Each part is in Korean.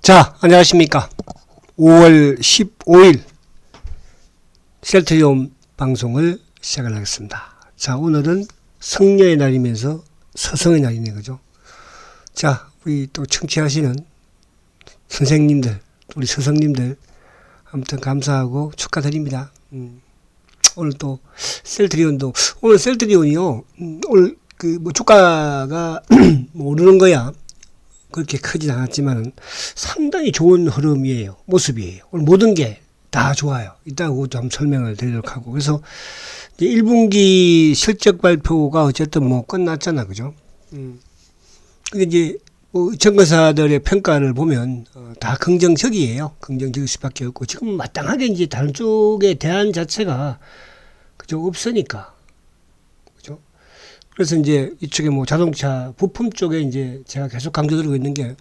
자, 안녕하십니까. 5월 15일 셀트리온 방송을 시작을 하겠습니다. 자, 오늘은 성녀의 날이면서 서성의 날이네, 그죠? 자, 우리 또 청취하시는 선생님들, 우리 스승님들, 아무튼 감사하고 축하드립니다. 오늘 또 셀트리온도, 오늘 셀트리온이요, 오늘 주가가 뭐 오르는 거야. 그렇게 크진 않았지만 상당히 좋은 흐름이에요. 모습이에요. 오늘 모든 게 다 좋아요. 이따가 좀 설명을 드리도록 하고. 그래서 이제 1분기 실적 발표가 어쨌든 뭐 끝났잖아. 그죠? 근데 이제 뭐 증권사들의 평가를 보면 다 긍정적이에요. 긍정적일 수밖에 없고. 지금 마땅하게 이제 다른 쪽에 대안 자체가 그죠? 없으니까. 그죠? 그래서 이제 이쪽에 뭐 자동차 부품 쪽에 이제 제가 계속 강조드리고 있는 게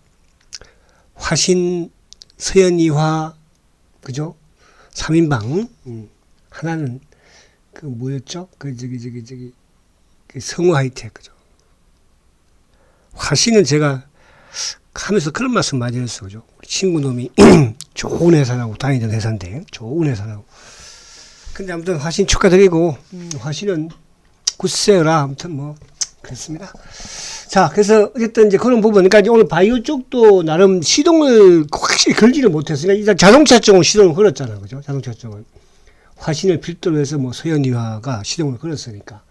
화신, 서현이화, 그죠? 3인방. 하나는 그 뭐였죠? 그 성우 하이텍, 그죠? 화신은 제가 하면서 그런 말씀 많이 했어, 그죠? 우리 친구 놈이 좋은 회사라고 다니던 회사인데, 좋은 회사라고. 근데 아무튼 화신 축하드리고, 화신은 굿세어라, 아무튼 뭐, 그렇습니다. 자, 그래서 어쨌든 이제 그런 부분, 그러니까 오늘 바이오 쪽도 나름 시동을 확실히 걸지를 못했으니까 일단 자동차 쪽은 시동을 걸었잖아, 그죠? 자동차 쪽은. 화신을 필두로 해서 뭐 서현이화가 시동을 걸었으니까.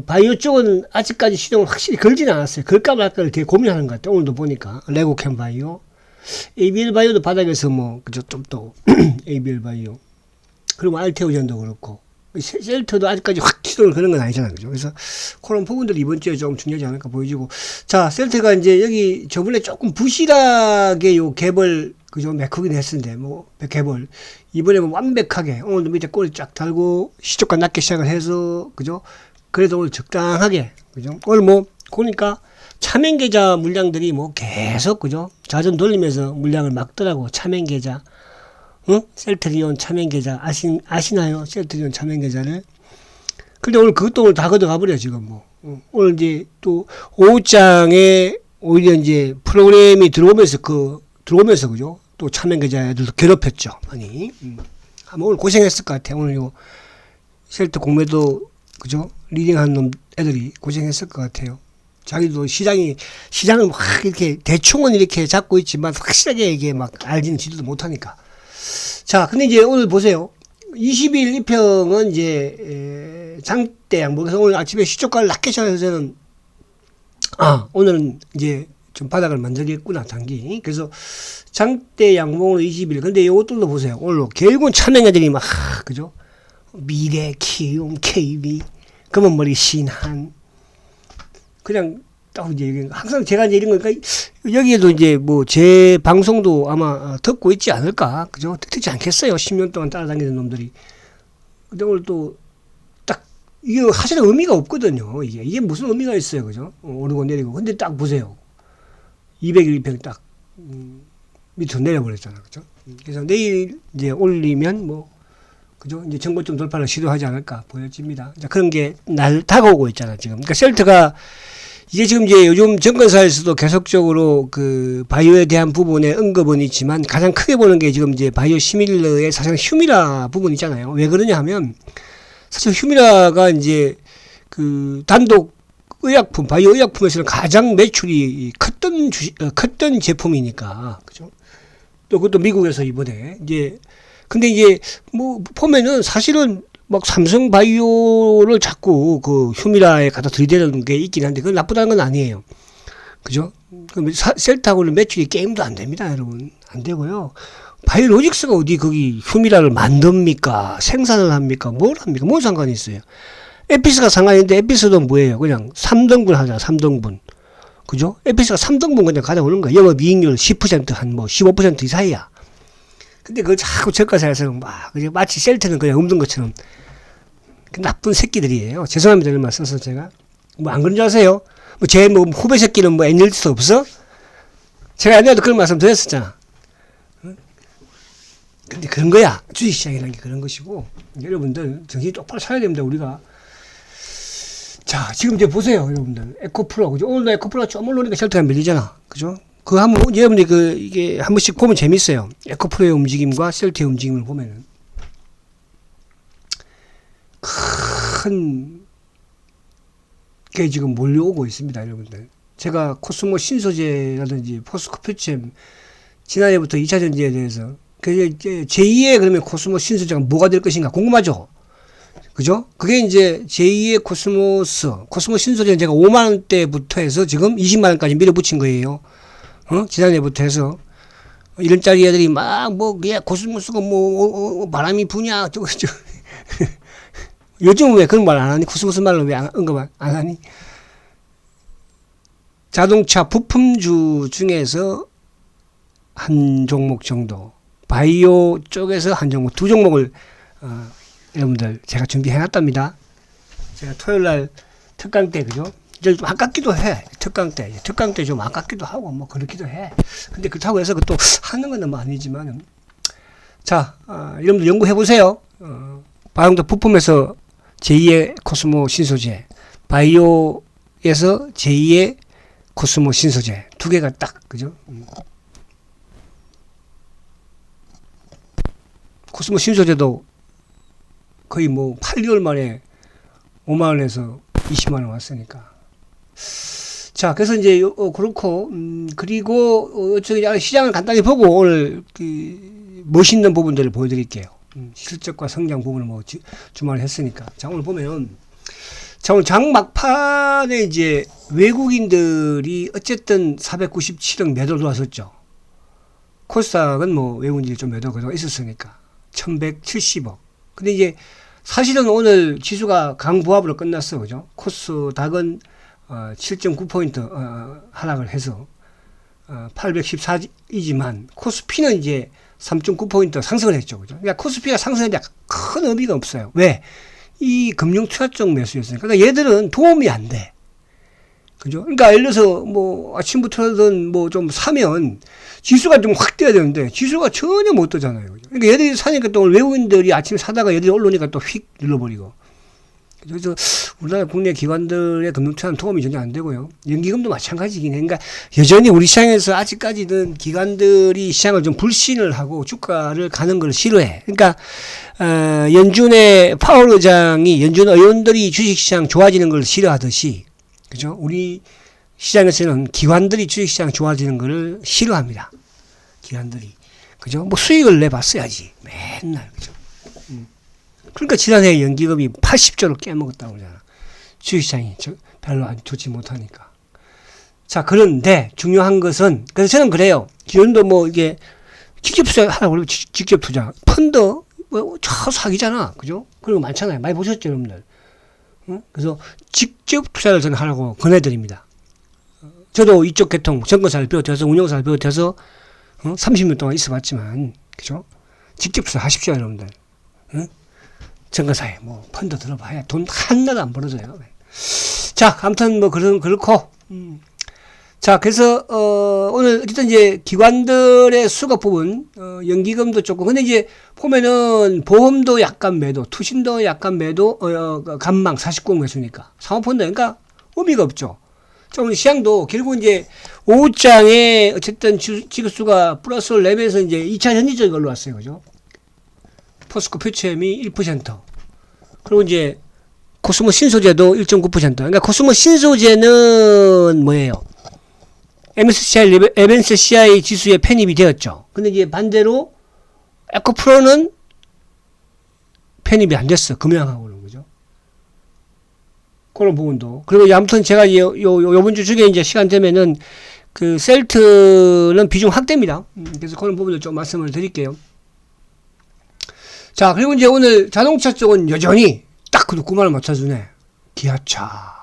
바이오 쪽은 아직까지 시동을 확실히 걸지는 않았어요. 걸까 말까 이렇게 고민하는 것 같아요. 오늘도 보니까. 레고캠 바이오. ABL 바이오도 바닥에서 뭐, 그죠? 좀 또, ABL 바이오. 그리고 알테오젠도 그렇고. 셀트도 아직까지 확 시도를 그런 건 아니잖아요. 그죠? 그래서 그런 부분들이 이번 주에 좀 중요하지 않을까 보여지고. 자, 셀트가 이제 여기 저번에 조금 부실하게 요 갭을, 그죠? 메꾸긴 했었는데, 뭐, 갭을. 이번에 뭐 완벽하게, 오늘도 밑에 꼬리 쫙 달고, 시초가 낮게 시작을 해서, 그죠? 그래도 오늘 적당하게, 그죠? 오늘 뭐, 보니까 차명계좌 물량들이 뭐 계속, 그죠? 자전 돌리면서 물량을 막더라고, 차명계좌. 응? 셀트리온 차명계좌 아시나요? 셀트리온 차명계좌를. 근데 오늘 그것도 오늘 다 걷어가버려 지금 뭐. 오늘 이제 또 오후장에 오히려 이제 프로그램이 들어오면서 그죠? 또 차명계좌 애들도 괴롭혔죠 많이. 아마 오늘 고생했을 것 같아. 오늘 요 셀트 공매도 그죠? 리딩한 놈 애들이 고생했을 것 같아요. 자기도 시장을 막 이렇게 대충은 이렇게 잡고 있지만 확실하게 이게 막 알지는 지도 못하니까. 자, 근데 이제 오늘 보세요. 20일 이평은 이제 장대 양봉에서 오늘 아침에 시초가를 낮게 시작해서 저는 오늘은 이제 좀 바닥을 만들겠구나 단기. 그래서 장대 양봉으로 20일. 근데 이것들도 보세요. 오늘 결국은 차명애들이 막 그죠? 미래, 키움, KB, 검은머리 신한 그냥 딱 이제 항상 제가 이제 이런 거니까 여기에도 이제 뭐 제 방송도 아마 듣고 있지 않을까, 그죠? 듣지 않겠어요. 10년 동안 따라다니는 놈들이. 근데 오늘 또 딱 이게 사실은 의미가 없거든요. 이게 무슨 의미가 있어요, 그죠? 오르고 내리고. 근데 딱 보세요. 200일 평 딱 밑으로 내려버렸잖아, 그죠? 그래서 내일 이제 올리면 뭐 그죠? 이제 정고점 돌파를 시도하지 않을까 보여집니다. 자, 그런 게 날 다가오고 있잖아, 지금. 그러니까 셀트가 이게 지금 이제 요즘 증권사에서도 계속적으로 그 바이오에 대한 부분에 언급은 있지만 가장 크게 보는 게 지금 이제 바이오 시밀러의 사실 휴미라 부분 있잖아요. 왜 그러냐 하면 사실 휴미라가 이제 그 단독 의약품, 바이오 의약품에서는 가장 매출이 컸던 제품이니까. 그죠? 또 그것도 미국에서 이번에 이제 근데 이제 뭐 보면은 사실은 막 삼성 바이오를 자꾸 그 휴미라에 갖다 들이대는 게 있긴 한데 그건 나쁘다는 건 아니에요. 그죠? 셀트하고는 매출이 게임도 안 됩니다, 여러분. 안 되고요. 바이오로직스가 어디 거기 휴미라를 만듭니까? 생산을 합니까? 뭘 합니까? 뭔 상관이 있어요? 에피스가 상관인데 에피스도 뭐예요? 그냥 3등분 하잖아, 3등분. 그죠? 에피스가 3등분 그냥 가져오는 거야. 영업이익률 10% 한 뭐 15% 이상이야. 근데 그걸 자꾸 저가사에서는 막, 마치 셀트는 그냥 없는 것처럼. 그 나쁜 새끼들이에요. 죄송합니다. 이런 말 써서 제가. 뭐 안 그런 줄 아세요? 뭐 제 뭐 후배 새끼는 뭐 엔젤스 없어? 제가 옛날에도 그런 말씀 드렸었잖아. 근데 그런 거야. 주식시장이라는 게 그런 것이고. 여러분들 정신 똑바로 차려야 됩니다. 우리가. 자, 지금 이제 보세요. 여러분들. 에코프로. 그죠? 오늘도 에코프로가 좀 올라오니까 셀트가 밀리잖아. 그죠? 그 한번 여러분들이 이게 한 번씩 보면 재밌어요. 에코프로의 움직임과 셀트의 움직임을 보면은 큰 게 지금 몰려오고 있습니다, 여러분들. 제가 코스모 신소재라든지 포스코 퓨처엠 지난해부터 2차 전지에 대해서 제2의 그러면 코스모 신소재가 뭐가 될 것인가 궁금하죠? 그죠? 그게 이제 제2의 코스모 신소재는 제가 5만원대부터 해서 지금 20만원까지 밀어붙인 거예요. 지난해부터 해서. 이런짜리 애들이 막, 코스모스가 바람이 부냐, 요즘은 왜 그런 말 안 하니? 코스모스 말로 왜 언급 안 하니? 자동차 부품주 중에서 한 종목 정도, 바이오 쪽에서 한 종목, 두 종목을, 여러분들, 제가 준비해놨답니다. 제가 토요일 날 특강 때, 그죠? 이제 좀 아깝기도 해. 특강 때 좀 아깝기도 하고, 그렇기도 해. 근데 그렇다고 해서 또 하는 건 너무 아니지만, 자, 여러분들 연구해보세요. 바이오 부품에서 제2의 코스모 신소재, 바이오에서 제2의 코스모 신소재, 두 개가 딱, 그죠? 코스모 신소재도 거의 8개월 만에 5만원에서 20만원 왔으니까. 자, 그래서 이제, 그렇고, 그리고, 시장을 간단히 보고 오늘, 멋있는 부분들을 보여드릴게요. 실적과 성장 부분을 주말에 했으니까. 자, 오늘 보면, 자, 오늘 장 막판에 이제 외국인들이 어쨌든 497억 매도 들어왔었죠. 코스닥은 외국인들이 좀 매도 그동안 있었으니까. 1170억. 근데 이제 사실은 오늘 지수가 강보합으로 끝났어. 그죠? 코스닥은 7.9포인트 하락을 해서 814이지만 코스피는 이제 3.9포인트 상승을 했죠. 그죠? 그러니까 코스피가 상승했는데 큰 의미가 없어요. 왜? 이 금융 투자 쪽 매수였으니까. 그러니까 얘들은 도움이 안 돼. 그죠? 그러니까 예를 들어서 아침부터든 좀 사면 지수가 좀 확 떠야 되는데 지수가 전혀 못 떠잖아요. 그죠? 그러니까 얘들이 사니까 또 외국인들이 아침에 사다가 얘들이 올라오니까 또 휙 눌러버리고. 그래서 우리나라 국내 기관들의 금융투자는 도움이 전혀 안 되고요. 연기금도 마찬가지긴 해. 그러니까 여전히 우리 시장에서 아직까지는 기관들이 시장을 좀 불신을 하고 주가를 가는 걸 싫어해. 그러니까 연준의 파월 의장이 연준 의원들이 주식시장 좋아지는 걸 싫어하듯이, 그죠? 우리 시장에서는 기관들이 주식시장 좋아지는 걸 싫어합니다. 기관들이. 그죠? 수익을 내봤어야지. 맨날. 그죠? 그러니까 지난해 연기금이 80조를 깨먹었다고 그러잖아. 주식시장이 별로 안 좋지 못하니까. 자, 그런데 중요한 것은, 그래서 저는 그래요. 기존도 이게 직접 투자하라고 그러면 직접 투자. 펀드, 저 사기잖아. 그죠? 그런 거 많잖아요. 많이 보셨죠, 여러분들? 그래서 직접 투자를 저는 하라고 권해드립니다. 저도 이쪽 계통, 정권사를 비롯해서 운영사를 비롯해서 30년 동안 있어 봤지만, 그죠? 직접 투자 하십시오, 여러분들. 정가사에 펀드 들어봐야 돈 하나도 안 벌어져요. 자, 아무튼 그렇고, 자, 그래서 오늘 어쨌든 이제 기관들의 수급 부분, 연기금도 조금, 근데 이제 보면은 보험도 약간 매도, 투신도 약간 매도, 간망 49억 매수니까 사모펀드, 그러니까 의미가 없죠. 자, 오늘 시장도 결국 이제 오후장에 어쨌든 지급수가 플러스를 내면서 이제 2차 전지적인 걸로 왔어요, 그죠? 포스코 퓨처엠이 1%. 그리고 이제 코스모 신소재도 1.9%. 그러니까 코스모 신소재는 뭐예요? MSCI 지수에 편입이 되었죠. 근데 이제 반대로 에코프로는 편입이 안 됐어. 금양하고는, 그죠? 그런 부분도. 그리고 아무튼 제가 요번 주 중에 이제 시간 되면은 셀트는 비중 확대입니다. 그래서 그런 부분도 좀 말씀을 드릴게요. 자, 그리고 이제 오늘 자동차 쪽은 여전히 딱 9만원 맞춰주네. 기아차.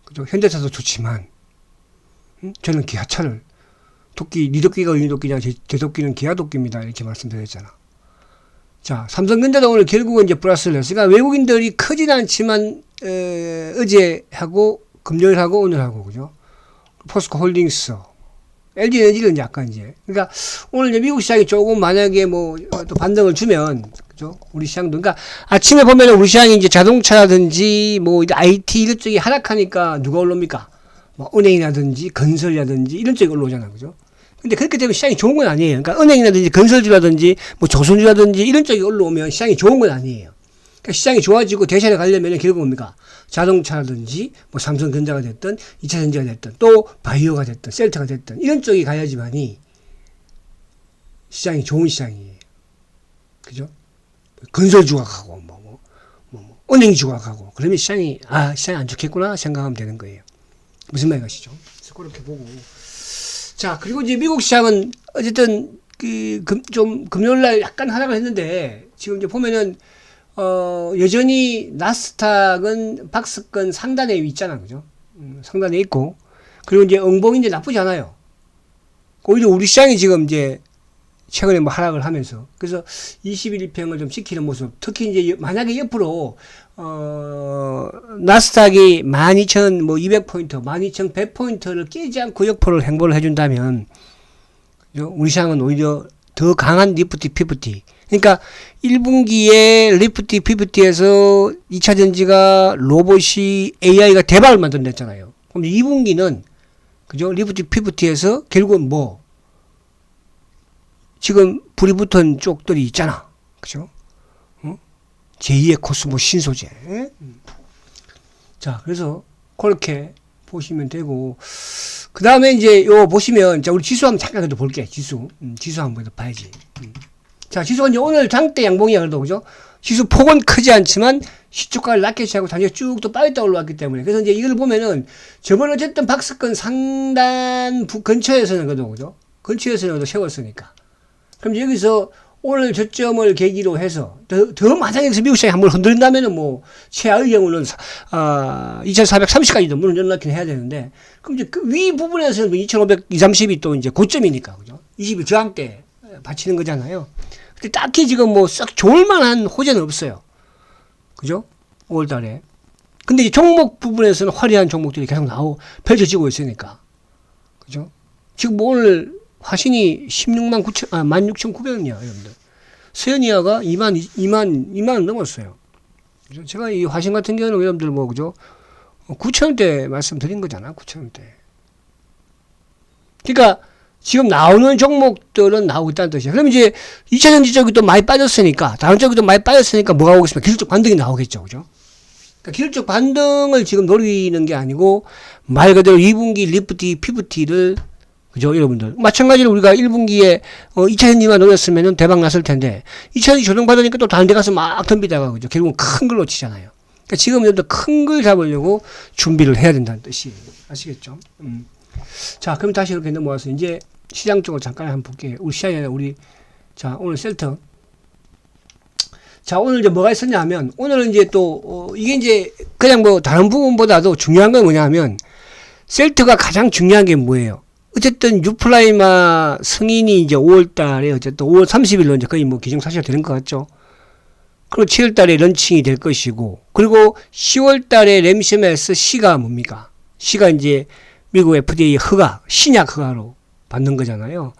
그죠? 현대차도 좋지만, 저는 기아차를, 니 도끼가 니 도끼냐, 제 도끼는 기아 도끼입니다. 이렇게 말씀드렸잖아. 자, 삼성전자도 오늘 결국은 이제 플러스를 냈으니까 외국인들이 크진 않지만, 어제하고, 금요일하고, 오늘하고, 그죠? 포스코 홀딩스. LG 에너지는 약간 이제. 그러니까 오늘 이제 미국 시장이 조금 만약에 또 반등을 주면, 그죠? 우리 시장도. 그러니까 아침에 보면 우리 시장이 이제 자동차라든지 IT 이런 쪽이 하락하니까 누가 올라옵니까? 뭐 은행이라든지 건설이라든지 이런 쪽이 올라오잖아요. 그죠? 근데 그렇게 되면 시장이 좋은 건 아니에요. 그러니까 은행이라든지 건설주라든지 뭐 조선주라든지 이런 쪽이 올라오면 시장이 좋은 건 아니에요. 그러니까 시장이 좋아지고 대세를 가려면 결국 뭡니까? 자동차라든지 뭐 삼성전자가 됐든 2차전지가 됐든 또 바이오가 됐든 셀트가 됐든 이런 쪽이 가야지만이 시장이 좋은 시장이에요. 그죠? 건설주가 가고 은행주가 가고 그러면 시장이 안 좋겠구나 생각하면 되는 거예요. 무슨 말인가 시죠? 그렇게 보고. 자, 그리고 이제 미국 시장은 어쨌든 좀 금요일날 약간 하락을 했는데 지금 이제 보면은 여전히 나스닥은 박스권 상단에 있잖아, 그죠? 상단에 있고 그리고 이제 응봉이 이제 나쁘지 않아요. 오히려 우리 시장이 지금 이제 최근에 뭐 하락을 하면서 그래서 21평을 좀 지키는 모습. 특히 이제 만약에 옆으로 나스닥이 12,200포인트, 12,100포인트를 깨지 않고 옆으로 행보를 해준다면 우리 시장은 오히려 더 강한 리프티 피프티. 그러니까 1분기에 리프티 피프티에서 2차전지가 로봇이 AI가 대박을 만들어냈잖아요. 그럼 2분기는 그죠? 리프티 피프티에서 결국은 뭐 지금 불이 붙은 쪽들이 있잖아. 그죠? 제2의 코스모 신소재. 자, 그래서 그렇게 보시면 되고, 그 다음에 이제 요 보시면, 자, 우리 지수 한번 잠깐 그래도 볼게. 지수 한번 그래도 봐야지. 자, 지수가 이제 오늘 장대 양봉이야. 그래도 그죠? 지수 폭은 크지 않지만 시초가를 낮게 시작하고 단지가 쭉 또 빠졌다 올라왔기 때문에. 그래서 이제 이걸 보면은 저번 어쨌든 박스권 상단 근처에서는 그죠? 근처에서는 그래도 세웠으니까. 그럼 여기서 오늘 저점을 계기로 해서 더 만약에 여기서 미국 시장이 한번 흔들린다면은 뭐 최하의 경우는 2430까지도 문을 열어놓긴 해야 되는데 그럼 이제 그 위 부분에서는 2500, 230이 또 이제 고점이니까 그죠? 20일 저항대 받치는 거잖아요. 근데 딱히 지금 뭐 썩 좋을 만한 호재는 없어요. 그죠? 5월 달에. 근데 이 종목 부분에서는 화려한 종목들이 계속 펼쳐지고 있으니까. 그죠? 지금 뭐 오늘 화신이 16,900원이야, 여러분들. 세연이아가 2만 넘었어요. 그죠? 제가 이 화신 같은 경우는 여러분들 뭐, 그죠? 9,000원대 말씀드린 거잖아, 9,000원대. 그러니까 지금 나오는 종목들은 나오고 있다는 뜻이야. 그럼 이제 2차전지 쪽이 또 많이 빠졌으니까, 다른 쪽이 또 많이 빠졌으니까 뭐가 오겠습니까? 기술적 반등이 나오겠죠, 그죠? 그러니까 기술적 반등을 지금 노리는 게 아니고, 말 그대로 2분기 리프티, 피프티를 그죠, 여러분들. 마찬가지로 우리가 1분기에 2차전지만 노렸으면 대박 났을 텐데 2차전지 조정받으니까 또 다른 데 가서 막 덤비다가 그죠. 결국은 큰 걸 놓치잖아요. 그러니까 지금 여러분들 큰 걸 잡으려고 준비를 해야 된다는 뜻이에요. 아시겠죠? 자, 그럼 다시 이렇게 넘어와서 이제 시장 쪽을 잠깐 한번 볼게요. 우리 시장이 아니라 자, 오늘 셀터. 자, 오늘 이제 뭐가 있었냐 하면 오늘은 이제 또 이게 이제 그냥 뭐 다른 부분보다도 중요한 건 뭐냐 하면 셀터가 가장 중요한 게 뭐예요? 어쨌든 유플라이마 승인이 이제 5월 달에 어쨌든 5월 30일로 이제 거의 뭐 기정사실화 되는 것 같죠. 그리고 7월 달에 런칭이 될 것이고, 그리고 10월 달에 램시메스 C가 뭡니까? C가 이제 미국 FDA 허가, 신약 허가로 받는 거잖아요.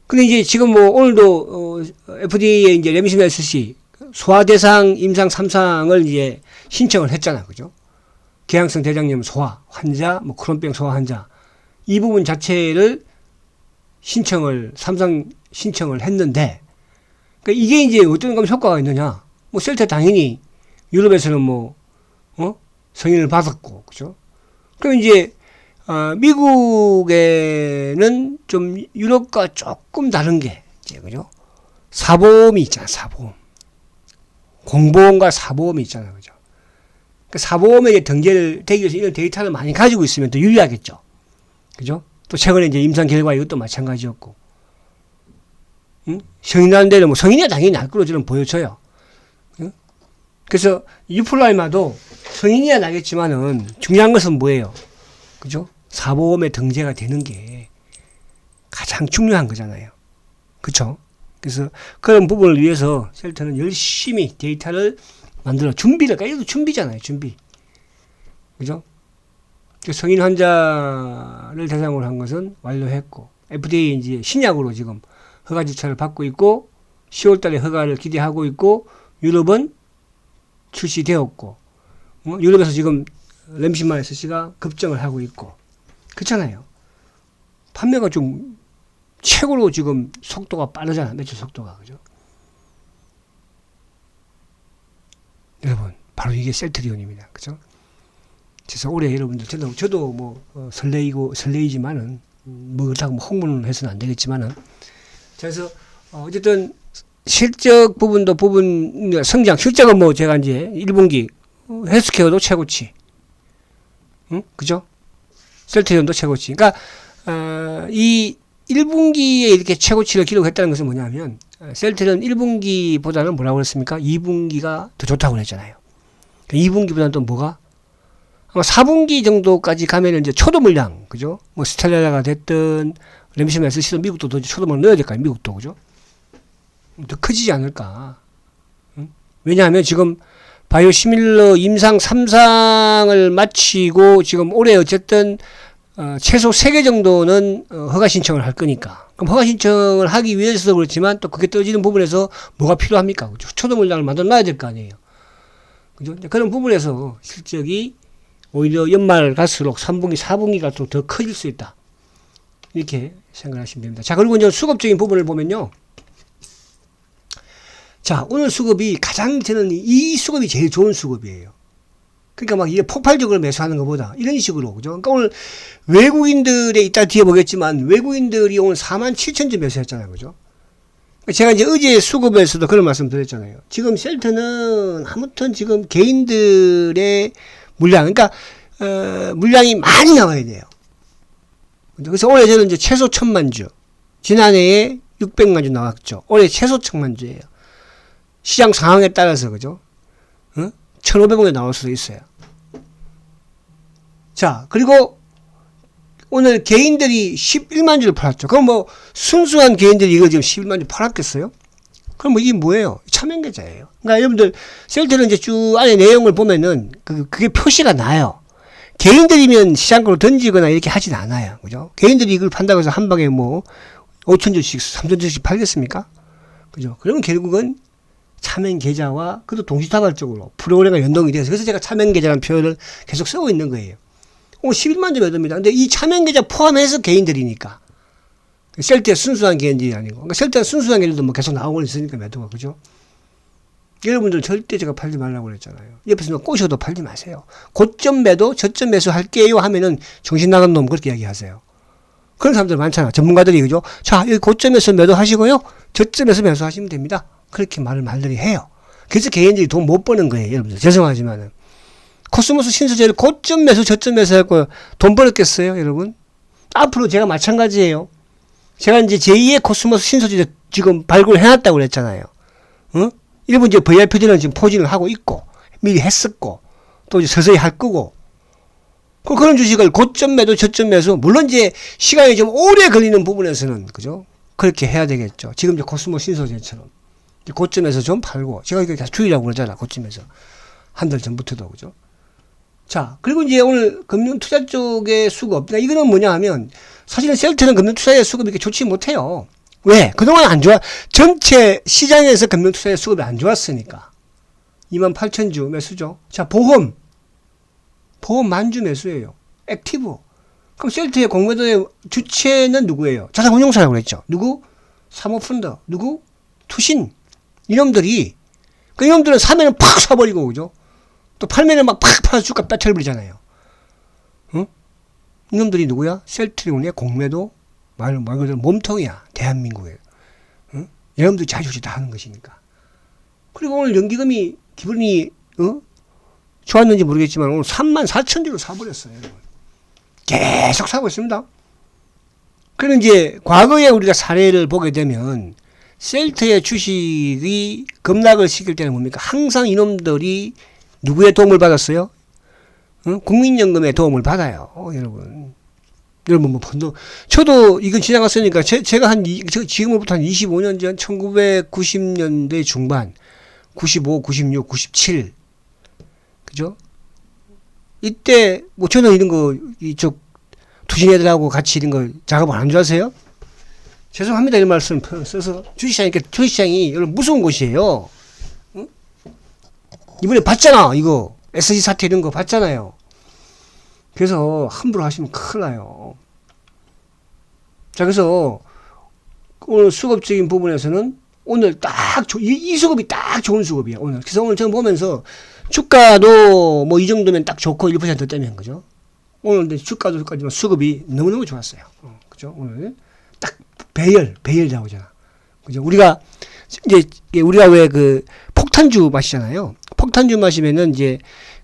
근데 이제 지금 뭐 오늘도 FDA에 이제 램시메스 C 소화 대상 임상 3상을 이제 신청을 했잖아. 그죠? 계양성 대장염 소화 환자, 뭐 크론병 소화 환자 이 부분 자체를 삼상 신청을 했는데, 그러니까 이게 이제 어떤 거면 효과가 있느냐? 뭐 셀터 당연히 유럽에서는 뭐 승인을 받았고, 그죠? 그럼 이제 미국에는 좀 유럽과 조금 다른 게 이제 그죠? 사보험이 있잖아, 사보험. 공보험과 사보험이 있잖아요, 그죠? 그 사보험에 등재를 되기 위해서 이런 데이터를 많이 가지고 있으면 더 유리하겠죠. 그죠? 또 최근에 이제 임상 결과 이것도 마찬가지였고, 성인하는 데는 뭐 성인이 당연히 날 거로 저는 보여져요. 그래서 유플라이마도 성인이야 나겠지만은 중요한 것은 뭐예요? 그죠? 사보험에 등재가 되는 게 가장 중요한 거잖아요. 그쵸? 그래서 그런 부분을 위해서 셀터는 열심히 데이터를 만들어 준비를, 그러니까 이것도 준비잖아요, 준비. 그죠? 성인 환자를 대상으로 한 것은 완료했고, FDA 이제 신약으로 지금 허가 절차를 받고 있고, 10월 달에 허가를 기대하고 있고, 유럽은 출시되었고, 유럽에서 지금 램시만 SC가 급증을 하고 있고 그렇잖아요. 판매가 좀 최고로 지금 속도가 빠르잖아. 매출 속도가. 그죠? 여러분 바로 이게 셀트리온입니다. 그죠? 그래서 올해 여러분들 저도 뭐 설레이지만은 뭐 그렇다고 뭐 홍보는 해서는 안 되겠지만은 그래서 어쨌든 실적 부분도 성장 실적은 뭐 제가 이제 1분기 헬스케어도 최고치, 응? 그죠? 셀트리온도 최고치. 그러니까 이 1분기에 이렇게 최고치를 기록했다는 것은 뭐냐면 셀트리온 1분기보다는 뭐라고 그랬습니까? 2분기가 더 좋다고 그랬잖아요. 2분기보다는 또 뭐가? 아마 4분기 정도까지 가면은 이제 초도 물량, 그죠? 뭐 스텔라가 됐든 램시만 SC도 미국도 초도 물량 넣어야 될까요? 미국도, 그죠? 더 커지지 않을까? 응? 왜냐하면 지금 바이오시밀러 임상 3상을 마치고 지금 올해 어쨌든 최소 3개 정도는 허가 신청을 할 거니까. 그럼 허가 신청을 하기 위해서도 그렇지만 또 그게 떨어지는 부분에서 뭐가 필요합니까? 그죠? 초도 물량을 만들어 놔야 될 거 아니에요. 그죠? 그런 부분에서 실적이 오히려 연말 갈수록 3분기, 4분기가 또 더 커질 수 있다. 이렇게 생각하시면 됩니다. 자, 그리고 이제 수급적인 부분을 보면요. 자, 오늘 수급이 저는 이 수급이 제일 좋은 수급이에요. 그러니까 막 이게 폭발적으로 매수하는 것보다 이런 식으로, 그죠? 그러니까 오늘 외국인들의 이따 뒤에 보겠지만 외국인들이 오늘 47,000주 매수했잖아요. 그죠? 제가 이제 어제 수급에서도 그런 말씀 드렸잖아요. 지금 셀트는 아무튼 지금 개인들의 물량, 그러니까, 물량이 많이 나와야 돼요. 그래서 올해 저는 이제 최소 1000만 주. 지난해에 600만 주 나왔죠. 올해 최소 1000만 주예요. 시장 상황에 따라서, 그죠? 1500만 나올 수도 있어요. 자, 그리고 오늘 개인들이 11만 주를 팔았죠. 그럼 뭐, 순수한 개인들이 이거 지금 11만 주 팔았겠어요? 그럼 뭐 이게 뭐예요? 차명계좌예요. 그러니까 여러분들 셀트는 이제 쭉 안에 내용을 보면은 그게 표시가 나요. 개인들이면 시장으로 던지거나 이렇게 하진 않아요. 그죠? 개인들이 이걸 판다고 해서 한 방에 뭐 5,000주씩, 3,000주씩 팔겠습니까? 그죠? 그러면 결국은 차명계좌와 그것도 동시다발적으로 프로그램과 연동이 돼서 그래서 제가 차명계좌라는 표현을 계속 쓰고 있는 거예요. 11만 주 매도입니다. 근데 이 차명계좌 포함해서 개인들이니까. 셀트의 순수한 개인들이 아니고. 그러니까 셀트의 순수한 개인들도 뭐 계속 나오고 있으니까 매도가, 그죠? 여러분들 절대 제가 팔지 말라고 그랬잖아요. 옆에서 꼬셔도 팔지 마세요. 고점 매도, 저점 매수 할게요 하면은 정신 나간 놈 그렇게 이야기하세요. 그런 사람들 많잖아. 전문가들이, 그죠? 자, 여기 고점에서 매도하시고요. 저점에서 매수하시면 됩니다. 그렇게 말들이 해요. 그래서 개인들이 돈 못 버는 거예요, 여러분들. 죄송하지만은. 코스모스 신소재를 고점 매수, 저점 매수 하고 돈 벌었겠어요, 여러분? 앞으로 제가 마찬가지예요. 제가 이제 제2의 코스모스 신소재 지금 발굴해놨다고 그랬잖아요. 응? 일본 이제 VIP들은 지금 포진을 하고 있고, 미리 했었고, 또 이제 서서히 할 거고. 그런 주식을 고점 매도, 저점 매수, 물론 이제 시간이 좀 오래 걸리는 부분에서는, 그죠? 그렇게 해야 되겠죠. 지금 이제 코스모스 신소재처럼. 고점에서 좀 팔고, 제가 이렇게 다 주의라고 그러잖아, 고점에서. 한 달 전부터도, 그죠? 자, 그리고 이제 오늘 금융투자 쪽의 수급. 그러니까 이거는 뭐냐 하면, 사실은 셀트는 금융투자의 수급이 이렇게 좋지 못해요. 왜? 그동안 안 좋아. 전체 시장에서 금융투자의 수급이 안 좋았으니까. 28,000주 매수죠. 자, 보험 10,000주 매수예요. 액티브. 그럼 셀트의 공매도의 주체는 누구예요? 자산운용사라고 그랬죠. 누구? 사모펀드. 누구? 투신. 이놈들이. 그 이놈들은 사면은 팍 사버리고, 그죠? 또 팔면은 막 팍 팔아서 주가 빼쳐버리잖아요. 응? 이놈들이 누구야? 셀트리온의 공매도 말 그대로 몸통이야. 대한민국에. 응? 여러분들이 자주지 다 하는 것이니까. 그리고 오늘 연기금이 기분이 좋았는지 모르겠지만 오늘 34,000주로 사버렸어요. 계속 사고 있습니다. 그럼 이제 과거에 우리가 사례를 보게 되면 셀트의 주식이 급락을 시킬 때는 뭡니까? 항상 이놈들이 누구의 도움을 받았어요? 국민연금의 도움을 받아요. 여러분 뭐 펀드 저도 이건 지나갔으니까 제가 지금으로부터 한 25년 전 1990년대 중반 95, 96, 97 그죠? 이때 뭐 저는 이런 거 이쪽 투신 애들하고 같이 이런 거 작업을 안 좋아하세요? 죄송합니다. 이런 말씀 써서 주식시장이 여러분 무서운 곳이에요. 응? 이번에 봤잖아. 이거 SG 사태 이런 거 봤잖아요. 그래서 함부로 하시면 큰일 나요. 자, 그래서 오늘 수급적인 부분에서는 오늘 이 수급이 딱 좋은 수급이에요, 오늘. 그래서 오늘 저는 보면서 주가도 뭐 이 정도면 딱 좋고 1% 때문에 그죠? 오늘 근데 주가도 주가지만 수급이 너무너무 좋았어요. 그죠? 오늘 딱 배열 나오잖아. 그죠? 우리가 왜 그 폭탄주 마시잖아요. 폭탄주 마시면은 이제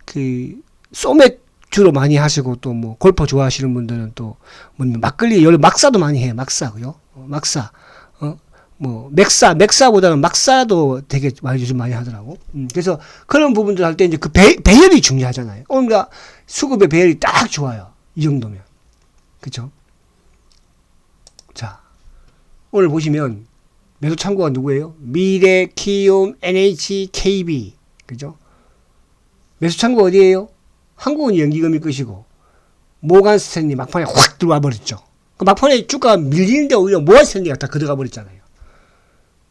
그 소맥주로 많이 하시고 또 뭐 골프 좋아하시는 분들은 또 뭐 막걸리 여기 막사도 많이 해요. 막사 그죠? 막사. 뭐 맥사보다는 막사도 되게 요즘 많이 하더라고. 그래서 그런 부분들 할 때 이제 그 배열이 중요하잖아요. 그러니까 수급의 배열이 딱 좋아요. 이 정도면. 그쵸? 자, 오늘 보시면 매수 참고가 누구예요? 미래, 키움, NH, KB. 그죠? 매수 참고 어디예요? 한국은 연기금이 끝이고 모간 스탠리 막판에 확 들어와 버렸죠. 그 막판에 주가가 밀리는데 오히려 모간 스탠리가 다 들어가 버렸잖아요.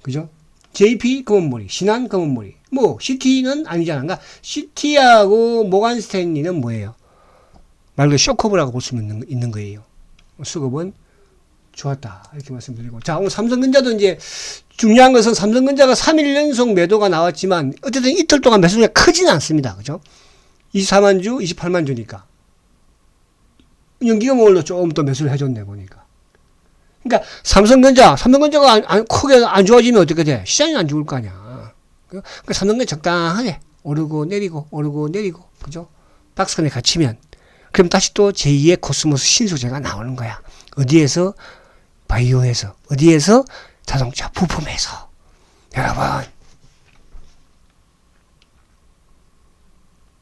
그죠? JP 금은머리, 신한 금은머리. 뭐 CT는 아니잖아. 그러니까 CT하고 모간 스탠리는 뭐예요? 말 그대로 쇼커브라고 볼 수 있는 거예요. 수급은 좋았다. 이렇게 말씀드리고. 자, 오늘 삼성전자도 이제 중요한 것은 삼성전자가 3일 연속 매도가 나왔지만 어쨌든 이틀 동안 매수가 크지는 않습니다. 그죠? 24만 주, 28만 주니까. 연기금 오늘도 조금 더 매수를 해줬네, 보니까. 그러니까 삼성전자가 크게 안 좋아지면 어떻게 돼? 시장이 안 죽을 거 아니야. 그러니까 삼성전자 적당하게 오르고 내리고 그죠? 박스권에 갇히면 그럼 다시 또 제2의 코스모스 신소재가 나오는 거야. 어디에서? 바이오에서. 어디에서? 자동차 부품에서. 여러분.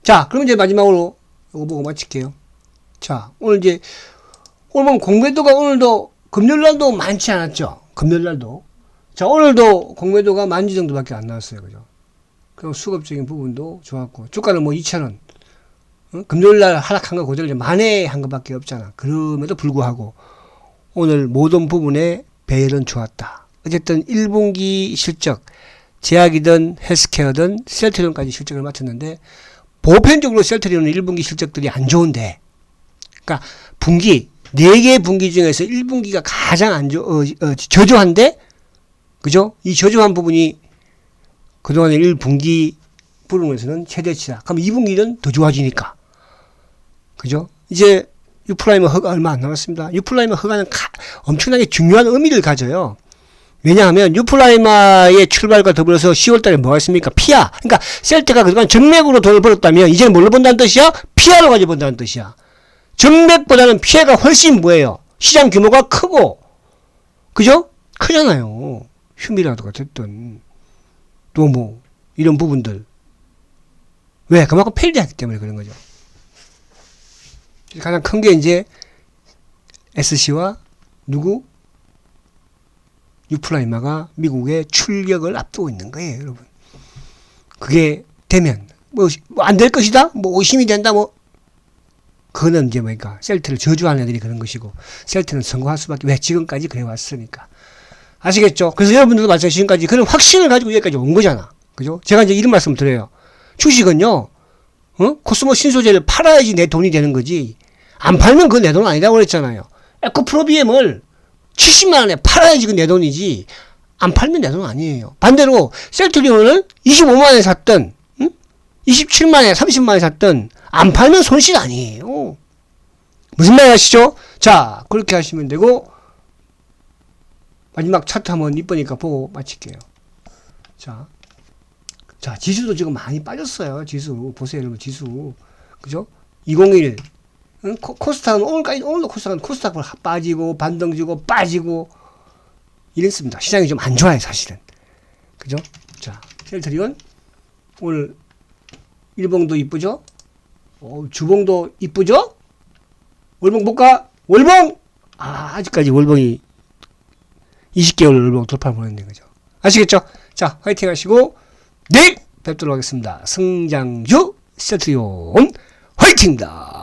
자, 그럼 이제 마지막으로 이거 보고 마칠게요. 자, 오늘 보면 공매도가 오늘도 금요일날도 많지 않았죠? 금요일날도. 자, 오늘도 공매도가 10,000주 정도밖에 안 나왔어요. 그죠? 그리고 수급적인 부분도 좋았고, 주가는 뭐 2,000원. 금요일날 하락한 거 그대로 만회한 것밖에 없잖아. 그럼에도 불구하고 오늘 모든 부분에 배열은 좋았다. 어쨌든 1분기 실적, 제약이든 헬스케어든 셀트리온까지 실적을 마쳤는데 보편적으로 셀트리온은 1분기 실적들이 안 좋은데, 그러니까 분기 4개 분기 중에서 1분기가 가장 저조한데, 그죠? 이 저조한 부분이 그동안의 1분기 부분에서는 최대치다. 그럼 2분기는 더 좋아지니까. 그죠? 이제 유플라이머 허가 얼마 안 남았습니다. 유플라이머 허가는 엄청나게 중요한 의미를 가져요. 왜냐하면 유플라이머의 출발과 더불어서 10월달에 뭐가 있습니까? 피아. 그러니까 셀트가 그동안 정맥으로 돈을 벌었다면 이제는 뭘로 번다는 뜻이야? 피아로 가지고 번다는 뜻이야. 정맥보다는 피아가 훨씬 뭐예요? 시장 규모가 크고, 그죠? 크잖아요. 휴미라도가 됐든 또 뭐 이런 부분들. 왜? 그만큼 편리하기 때문에 그런 거죠. 가장 큰 게 이제 SC와 누구? 유플라이마가 미국의 출격을 앞두고 있는 거예요, 여러분. 그게 되면 뭐 안 될 것이다, 뭐 의심이 된다, 뭐 그거는 이제 뭐니까 셀트를 저주하는 애들이 그런 것이고 셀트는 성공할 수밖에. 왜? 지금까지 그래 왔으니까. 아시겠죠? 그래서 여러분들도 마찬가지로 지금까지 그런 확신을 가지고 여기까지 온 거잖아, 그죠? 제가 이제 이런 말씀 드려요. 주식은요, 코스모 신소재를 팔아야지 내 돈이 되는 거지. 안 팔면 그거 내 돈 아니라고 그랬잖아요. 에코프로비엠을 70만 원에 팔아야지 그 내 돈이지. 안 팔면 내 돈 아니에요. 반대로 셀트리온을 25만 원에 샀든 27만 원에 30만 원에 샀든 안 팔면 손실 아니에요. 무슨 말 아시죠? 자, 그렇게 하시면 되고, 마지막 차트 한번 이쁘니까 보고 마칠게요. 자, 지수도 지금 많이 빠졌어요. 지수 보세요, 여러분. 지수, 그죠? 201 코스닥은 오늘도 코스닥 빠지고 반등지고 빠지고 이랬습니다. 시장이 좀 안 좋아요, 사실은. 그죠? 자, 셀트리온 오늘 일봉도 이쁘죠? 주봉도 이쁘죠? 월봉 볼까? 월봉! 아직까지 월봉이 20개월 월봉 돌파 보냈네, 그죠? 아시겠죠? 자, 화이팅 하시고 내일 뵙도록 하겠습니다. 승장주 셀트리온 화이팅입니다.